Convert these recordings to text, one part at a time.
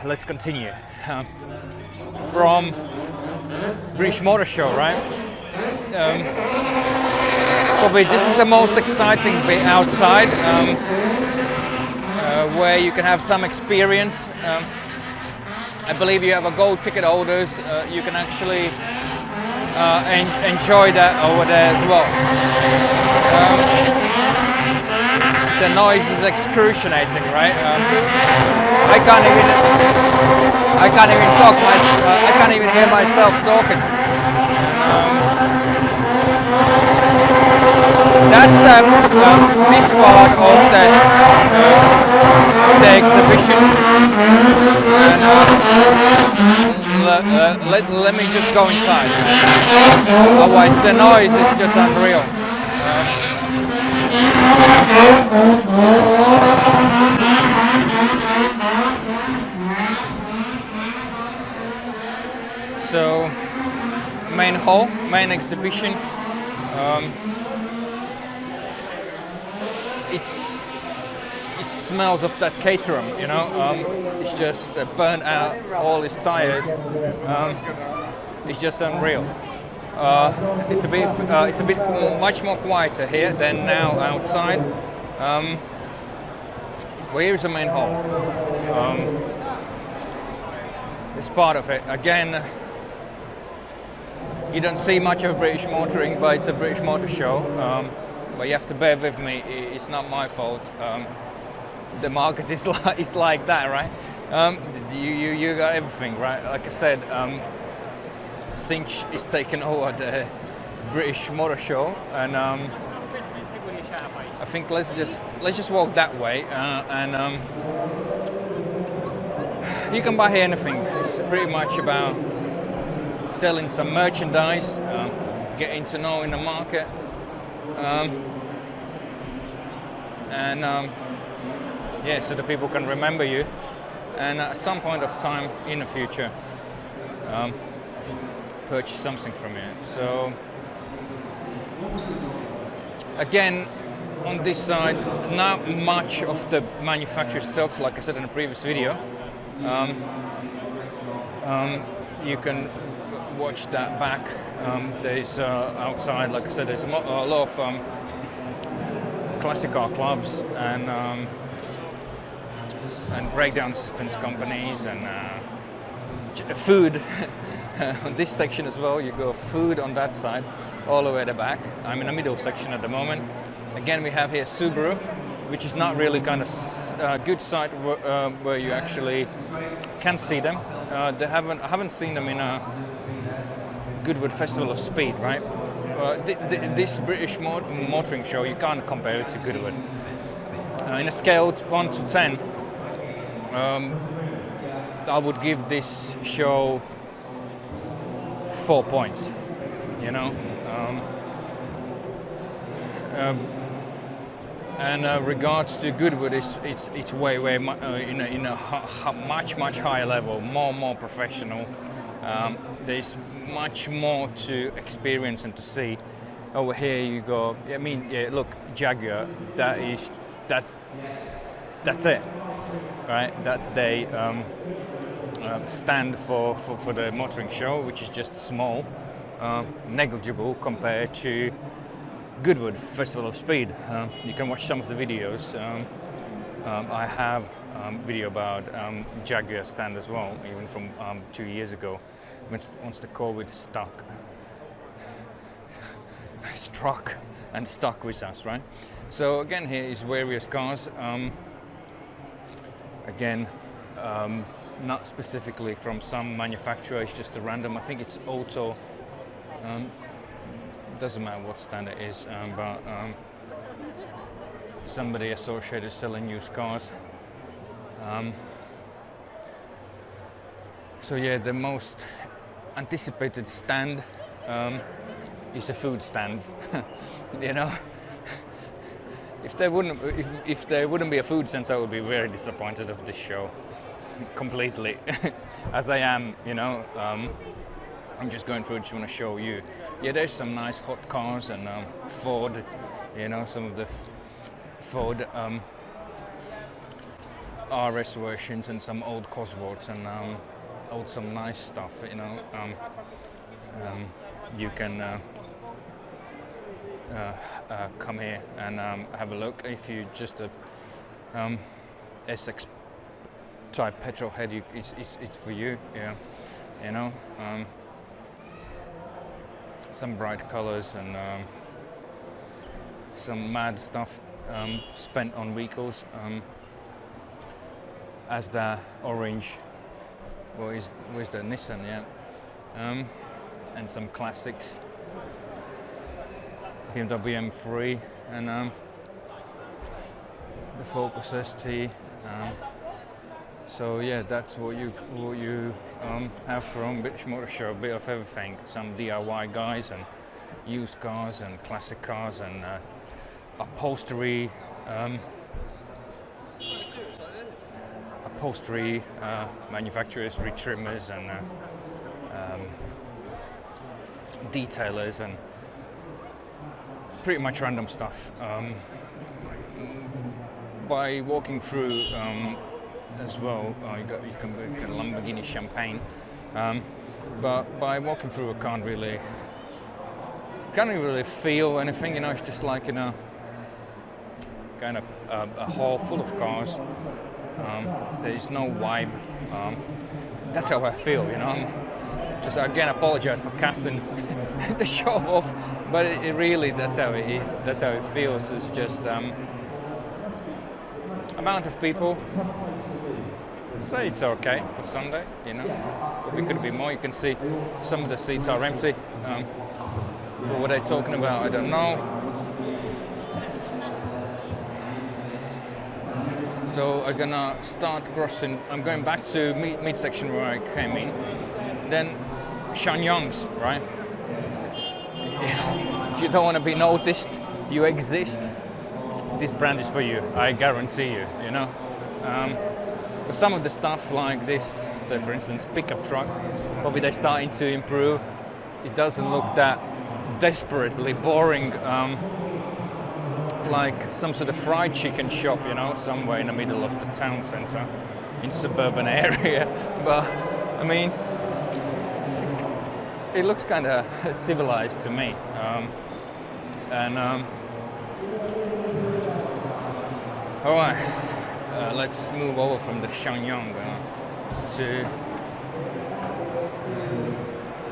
let's continue. From British Motor Show, right? Probably this is the most exciting bit outside, where you can have some experience. I believe you have a gold ticket holders. You can actually enjoy that over there as well. The noise is excruciating, right? I can't even talk. I can't even hear myself talking. That's this part of the exhibition. And, let me just go inside. Otherwise, the noise is just unreal. So, main hall, main exhibition. It smells of that caterum, you know. It's just burnt out all his tires. It's just unreal. It's a bit much more quieter here than now outside. Well, here's the main hall. It's part of it. Again, you don't see much of British motoring, but it's a British Motor Show. But you have to bear with me. It's not my fault. The market is like that, right? You got everything, right? Like I said, Cinch is taking over the British Motor Show, and I think let's just walk that way, and you can buy here anything. It's pretty much about selling some merchandise, getting to know in the market, and yeah, so the people can remember you, and at some point of time in the future, purchase something from you. So again, on this side, not much of the manufacturer stuff, like I said in the previous video. You can watch that back. There's outside, like I said, there's a lot of classic car clubs and breakdown assistance companies and food. On this section as well, you go food on that side, all the way at the back. I'm in the middle section at the moment. Again, we have here Subaru, which is not really kind of good site where you actually can see them. I haven't seen them in a Goodwood Festival of Speed, right? This British motoring show, you can't compare it to Goodwood. In a scale of 1 to 10, I would give this show 4 points. You know, and regards to Goodwood, it's way in a much higher level, more professional. There's much more to experience and to see. Over here you go. I mean, yeah, look, Jaguar. That's it, right? That's the stand for the motoring show, which is just small, negligible compared to Goodwood Festival of Speed. You can watch some of the videos. I have video about Jaguar stand as well, even from 2 years ago, once the COVID struck and stuck with us, right? So again, here is various cars. Again, not specifically from some manufacturer, it's just a random. I think it's Auto. Doesn't matter what stand it is, but somebody associated selling used cars. So yeah, the most anticipated stand is a food stand. You know, if there wouldn't be a food stand, I would be very disappointed of this show completely, as I am. You know. I'm just going through, just want to show you. Yeah, there's some nice hot cars and Ford, you know, some of the Ford RS versions and some old Cosworths and some nice stuff. You know, you can come here and have a look. If you just a SX type petrol head, it's for you. Yeah, you know, some bright colors and some mad stuff spent on vehicles. As the orange, where's the Nissan? Yeah, and some classics. BMW M3 and the Focus ST. So yeah, that's what you have from British Motor Show. A bit of everything. Some DIY guys and used cars and classic cars and upholstery. Manufacturers, retrimmers and detailers and pretty much random stuff. By walking through as well, you can get a Lamborghini Champagne, but by walking through, I can't really feel anything. You know, it's just like, you know, kind of a hall full of cars. There is no vibe. That's how I feel, you know. Just again, apologize for casting the show off, but it really, that's how it is. That's how it feels. It's just amount of people. So it's okay for Sunday, you know. Probably could be more. You can see some of the seats are empty. So what they're talking about, I don't know. So I'm gonna start crossing. I'm going back to midsection where I came in. Then Shenyang's, right? If you don't want to be noticed, you exist. This brand is for you. I guarantee you. You know. But some of the stuff like this, so for instance, pickup truck, probably they're starting to improve. It doesn't look that desperately boring. Like some sort of fried chicken shop, you know, somewhere in the middle of the town centre, in suburban area. But I mean, it looks kind of civilized to me. All right, let's move over from the Shenyang to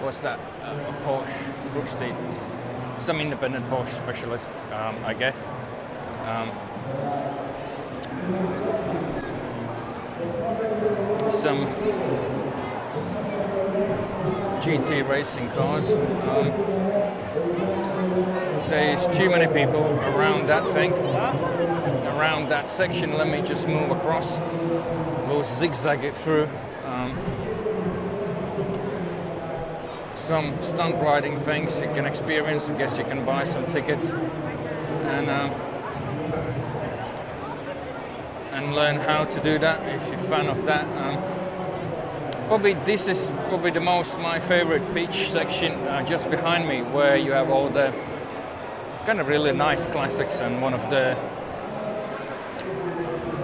what's that? A Porsche Brooksteed. Some independent Porsche specialist, I guess. Some GT racing cars. There's too many people around that thing, around that section. Let me just move across. We'll zigzag it through. Some stunt riding things you can experience. I guess you can buy some tickets and learn how to do that if you're a fan of that. Probably this is probably the most my favorite beach section just behind me, where you have all the kind of really nice classics and one of the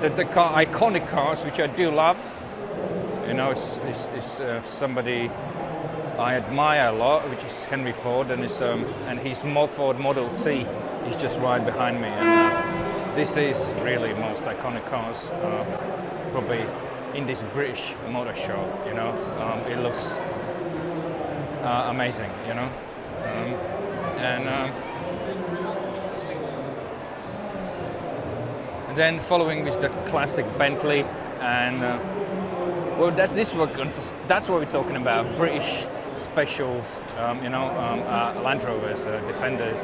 iconic cars, which I do love. You know, it's somebody I admire a lot, which is Henry Ford, and his Ford Model T is just right behind me. And this is really most iconic cars, probably in this British motor show. You know, it looks amazing. You know, and then following is the classic Bentley, and well, that's what we're talking about. British specials, you know, Land Rovers, Defenders,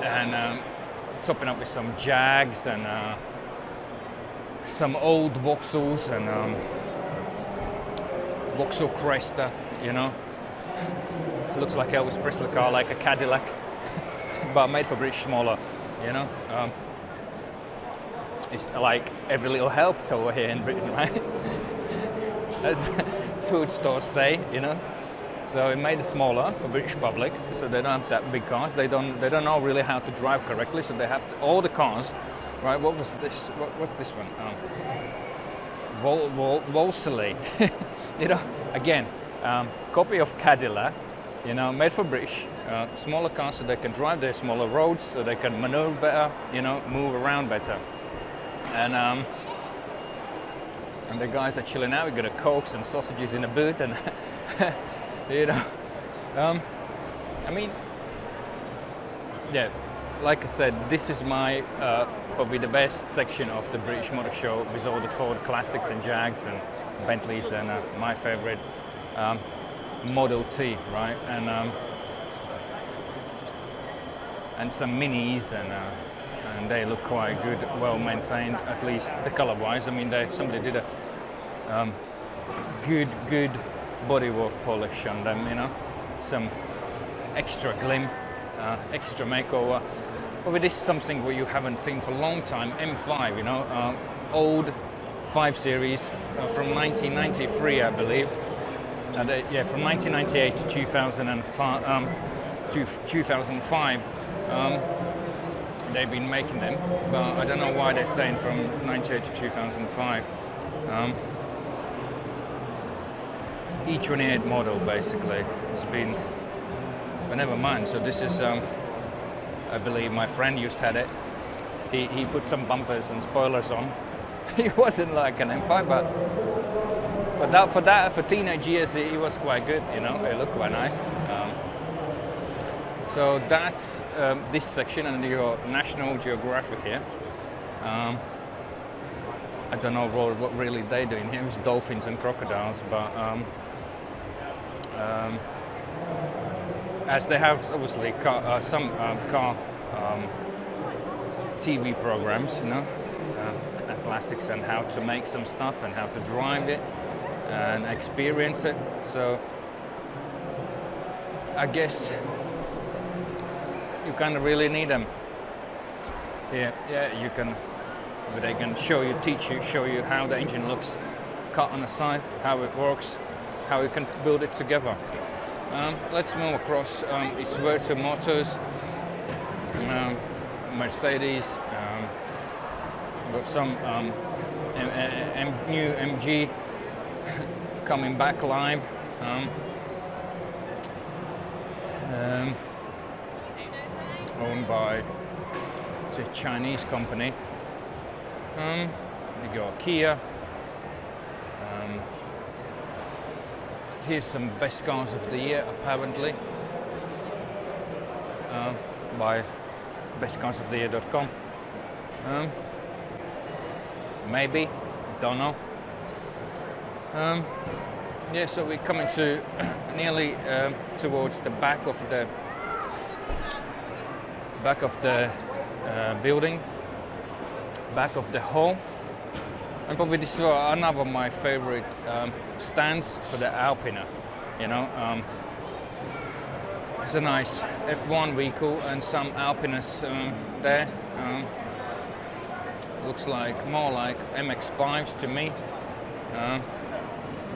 and topping up with some Jags and some old Vauxhalls and Vauxhall Cresta, you know. Looks like Elvis Presley car, like a Cadillac, but made for British, smaller, you know. It's like every little helps over here in Britain, right? As food stores say, you know. So it made it smaller for British public, so they don't have that big cars. They don't know really how to drive correctly, so they have all the cars right? What was this? What's this one? Wolseley. Again, copy of Cadillac, made for British. Smaller cars so they can drive their smaller roads, so they can maneuver better, move around better. And the guys are chilling out. We got a Cokes and sausages in the boot, and like I said, this is my probably the best section of the British Motor Show, with all the Ford Classics and Jags and Bentleys, and my favorite Model T, right? And some Minis, and they look quite good, well maintained, at least the color wise. I mean, somebody did a good bodywork polish on them, some extra glim, extra makeover. But this is something where you haven't seen for a long time. M5, old 5 Series from 1993, I believe. From 1998 to 2005. They've been making them, but I don't know why they're saying from 98 to 2005. E28 model basically has been, but never mind. So this is, I believe my friend used had it. He put some bumpers and spoilers on. It wasn't like an M5, but for teenage years it was quite good. It looked quite nice. So that's this section, and your National Geographic here. I don't know what really they're doing here. It's dolphins and crocodiles, but as they have obviously some car TV programs, classics, and how to make some stuff and how to drive it and experience it. So I guess you kind of really need them. You can, but they can show you how the engine looks cut on the side, how it works, how you can build it together. Let's move across. It's Vertu Motors, Mercedes, got some new MG coming back live. Owned by a Chinese company. You got Kia. Here's some best cars of the year, apparently, by bestcarsoftheyear.com. Maybe, don't know. So we're coming to nearly towards the back of the building, back of the hall, and probably this is another of my favorite stands for the Alpina. It's a nice F1 vehicle and some Alpinas there. Looks like more like MX-5s to me,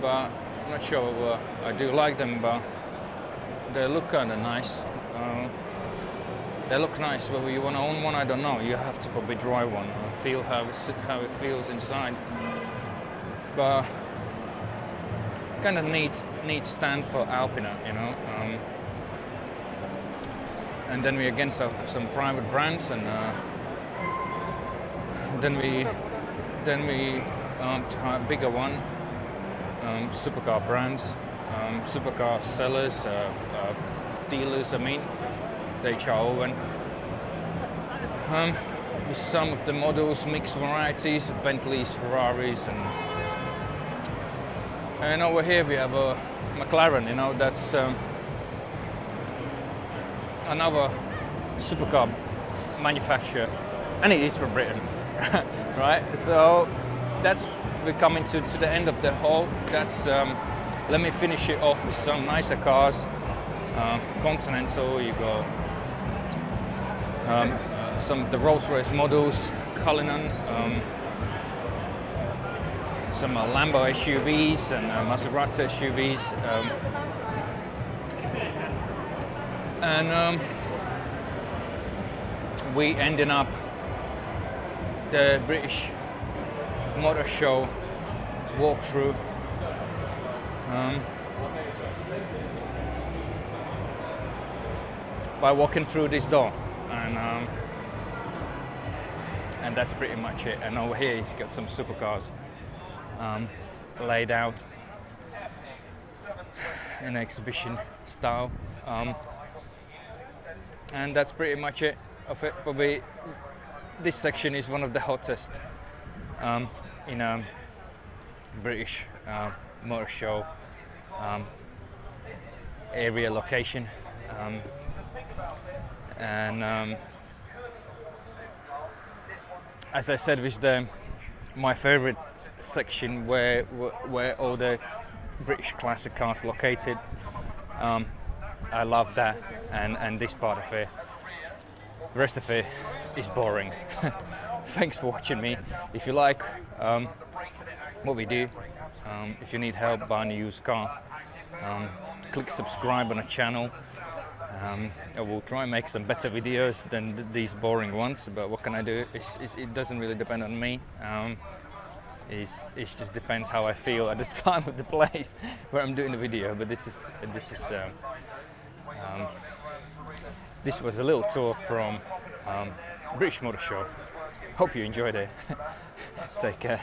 but I'm not sure. I do like them, but they look kind of nice. They look nice. Whether you want to own one, I don't know. You have to probably drive one and feel how it feels inside. But kind of neat stand for Alpina, and then we again have some private brands, and then we a bigger one, supercar brands, supercar sellers, dealers. HRO, with some of the models, mixed varieties, Bentleys, Ferraris, and over here we have a McLaren. That's another supercar manufacturer, and it is from Britain, right? So we're coming to the end of the haul. Let me finish it off with some nicer cars. Continental, you got some of the Rolls-Royce models, Cullinan, some Lambo SUVs and Maserati SUVs, and we ending up the British Motor Show walkthrough. By walking through this door, and that's pretty much it. And over here he's got some supercars laid out in exhibition style, and that's pretty much it of it. Probably this section is one of the hottest in a British motor show area location, and as I said, with my favorite section where all the British classic cars located. I love that, and this part of it. The rest of it is boring. Thanks for watching me. If you like what we do, if you need help buying a used car, click subscribe on the channel. I will try and make some better videos than these boring ones, but what can I do? It doesn't really depend on me. It just depends how I feel at the time of the place where I'm doing the video. But this was a little tour from British Motor Show. Hope you enjoyed it. Take care.